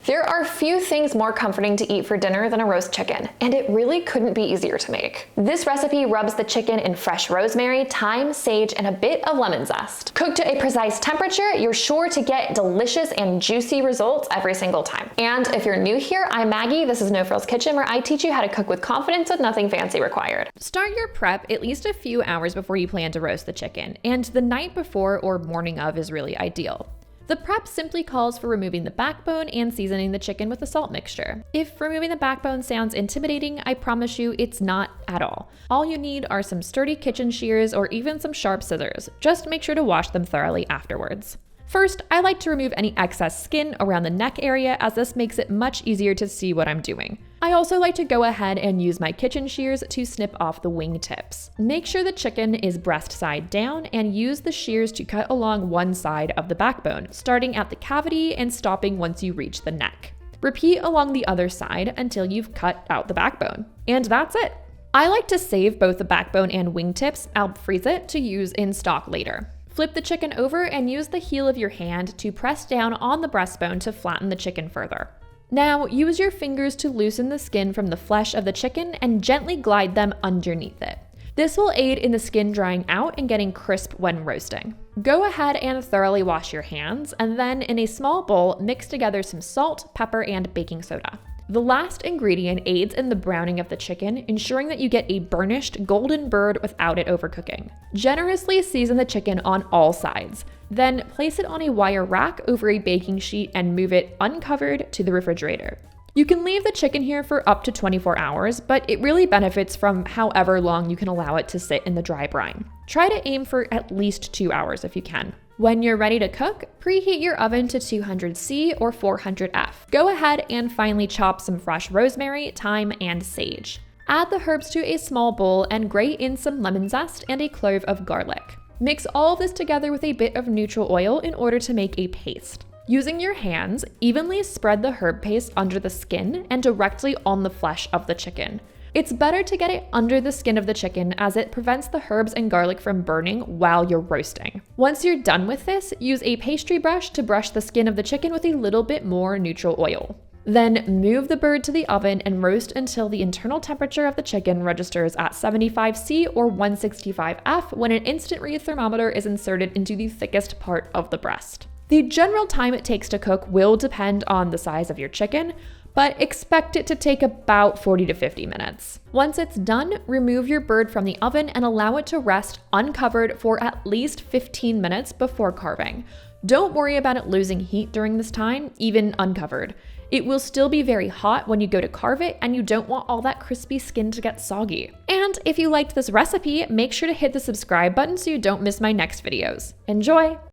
There are few things more comforting to eat for dinner than a roast chicken, and it really couldn't be easier to make. This recipe rubs the chicken in fresh rosemary, thyme, sage, and a bit of lemon zest. Cooked to a precise temperature, you're sure to get delicious and juicy results every single time. And if you're new here, I'm Maggie. This is No Frills Kitchen, where I teach you how to cook with confidence with nothing fancy required. Start your prep at least a few hours before you plan to roast the chicken, and the night before or morning of is really ideal. The prep simply calls for removing the backbone and seasoning the chicken with a salt mixture. If removing the backbone sounds intimidating, I promise you it's not at all. All you need are some sturdy kitchen shears or even some sharp scissors. Just make sure to wash them thoroughly afterwards. First, I like to remove any excess skin around the neck area, as this makes it much easier to see what I'm doing. I also like to go ahead and use my kitchen shears to snip off the wing tips. Make sure the chicken is breast side down and use the shears to cut along one side of the backbone, starting at the cavity and stopping once you reach the neck. Repeat along the other side until you've cut out the backbone. And that's it. I like to save both the backbone and wing tips, I'll freeze it, to use in stock later. Flip the chicken over and use the heel of your hand to press down on the breastbone to flatten the chicken further. Now, use your fingers to loosen the skin from the flesh of the chicken and gently glide them underneath it. This will aid in the skin drying out and getting crisp when roasting. Go ahead and thoroughly wash your hands, and then in a small bowl, mix together some salt, pepper, and baking soda. The last ingredient aids in the browning of the chicken, ensuring that you get a burnished golden bird without it overcooking. Generously season the chicken on all sides. Then place it on a wire rack over a baking sheet and move it uncovered to the refrigerator. You can leave the chicken here for up to 24 hours, but it really benefits from however long you can allow it to sit in the dry brine. Try to aim for at least 2 hours if you can. When you're ready to cook, preheat your oven to 200°C or 400°F. Go ahead and finely chop some fresh rosemary, thyme, and sage. Add the herbs to a small bowl and grate in some lemon zest and a clove of garlic. Mix all of this together with a bit of neutral oil in order to make a paste. Using your hands, evenly spread the herb paste under the skin and directly on the flesh of the chicken. It's better to get it under the skin of the chicken, as it prevents the herbs and garlic from burning while you're roasting. Once you're done with this, use a pastry brush to brush the skin of the chicken with a little bit more neutral oil. Then move the bird to the oven and roast until the internal temperature of the chicken registers at 75°C or 165°F when an instant read thermometer is inserted into the thickest part of the breast. The general time it takes to cook will depend on the size of your chicken, but expect it to take about 40 to 50 minutes. Once it's done, remove your bird from the oven and allow it to rest uncovered for at least 15 minutes before carving. Don't worry about it losing heat during this time, even uncovered. It will still be very hot when you go to carve it, and you don't want all that crispy skin to get soggy. And if you liked this recipe, make sure to hit the subscribe button so you don't miss my next videos. Enjoy!